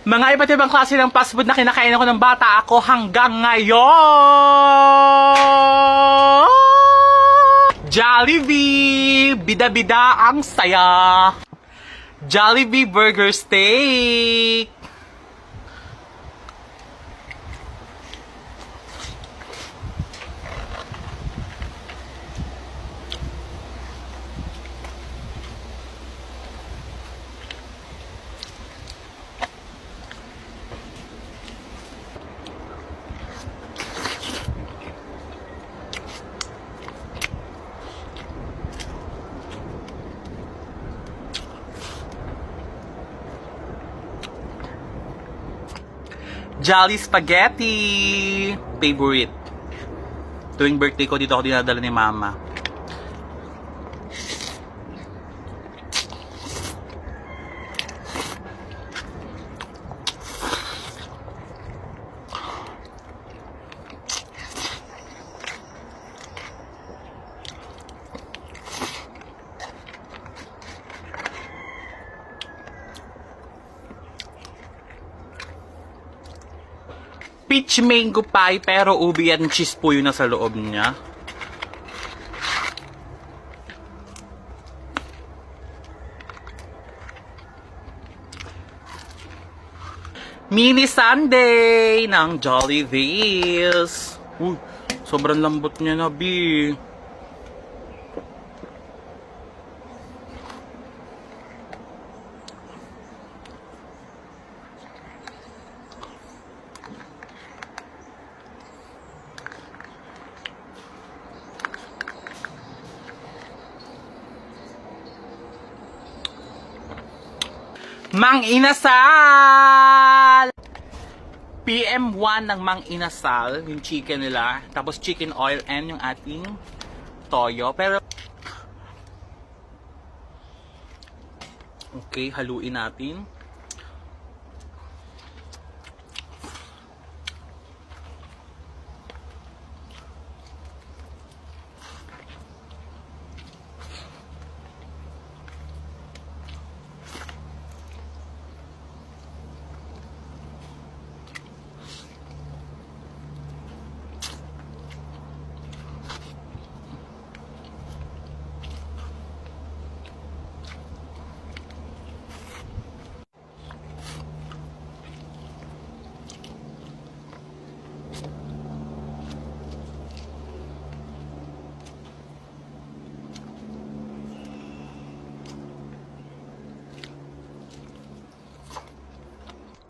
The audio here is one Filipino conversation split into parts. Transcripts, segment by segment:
Mga iba't ibang klase ng fast food na kinakain ako ng bata ako hanggang ngayon! Jollibee! Bida-bida ang saya! Jollibee Burger Steak! Jolly Spaghetti! Favorite. Tuwing birthday ko, dito ako dinadala ni Mama. Peach mango pie, pero ubi and cheese po yun nasa loob niya. Mini sundae ng Jollibee's. Sobrang lambot niya na, B. Mang Inasal! PM1 ng Mang Inasal, yung chicken nila. Tapos chicken oil and yung ating toyo. Pero, okay, haluin natin.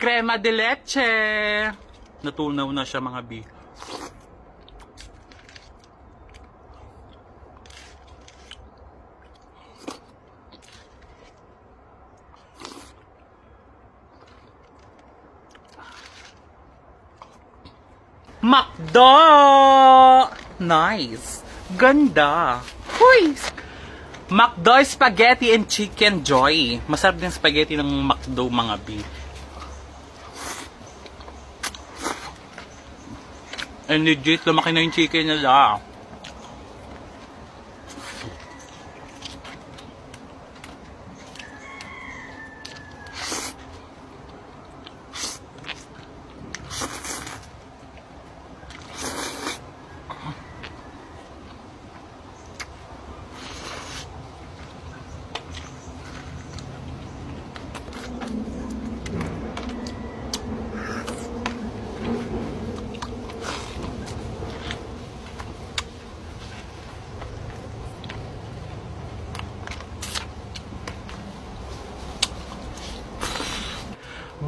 Crema de leche. Natunaw na siya, mga B. McDo! Nice. Ganda. Huy! McDo spaghetti and chicken joy. Masarap din spaghetti ng McDo, mga B. And legit, lumaki na yung chicken nila.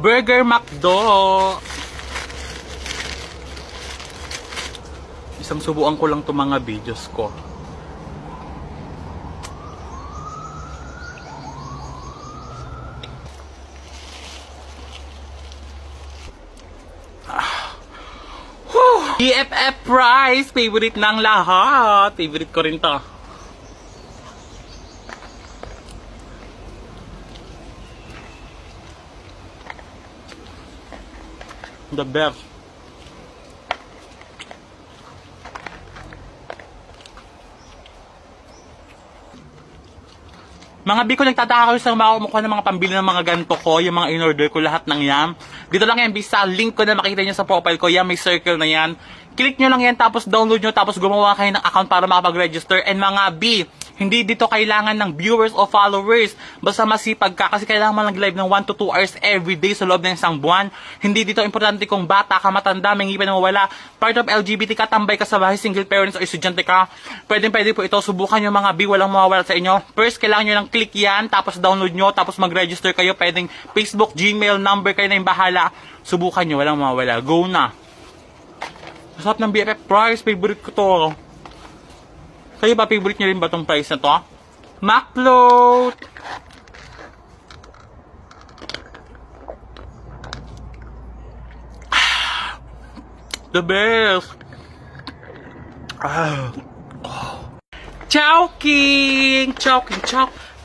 Burger McDo. Isang subuan ko lang itong mga videos ko. BFF fries. Favorite ng lahat. Favorite ko rin to. The best. Mga biko, nagtataka kayo sa mga mukha ng mga pambili ng mga ganito ko, yung mga in-order ko, lahat ng yan. Dito lang yan, sa link ko na makita nyo sa profile ko. Yan, may circle na yan. Click nyo lang yan, tapos download nyo, tapos gumawa kayo ng account para makapag-register. And mga B, hindi dito kailangan ng viewers o followers. Basta masipag ka kasi kailangan mo nag-live ng 1 to 2 hours every day sa loob ng isang buwan. Hindi dito importante kung bata ka, matanda, may ngipin na mawala. Part of LGBT ka, tambay ka sa bahay, single parents o estudyante ka. Pwede po ito. Subukan nyo mga B, walang mawawala sa inyo. First, kailangan nyo lang click yan, tapos download nyo, tapos mag-register kayo. Pwedeng Facebook, Gmail, number, kayo na yung bahala. Subukan nyo, walang mawawala. Go na. Masarap ng BFF price, favorite ko to. Kayo ba, favorite nyo rin ba itong price na to? Macfloat! The best! Chowking! Chowking!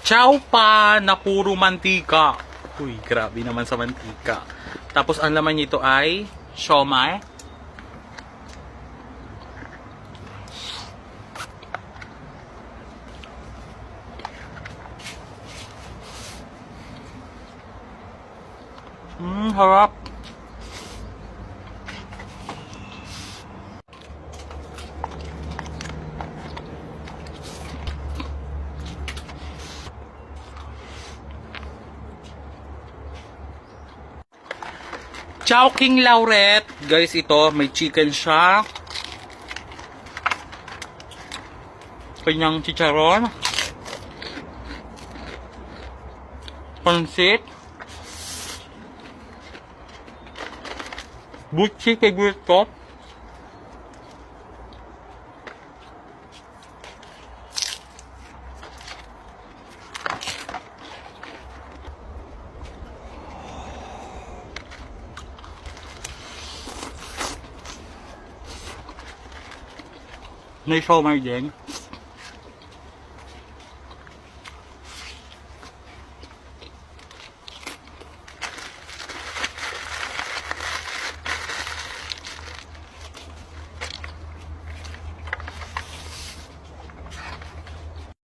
Chow pa na puro mantika. Uy, grabe naman sa mantika. Tapos ang laman nito ay siomai. Harap. Chowking Lauret. Guys, ito, may chicken siya. Kanyang chicharon. Pansit. Butchi, favorite ko. May siomai din.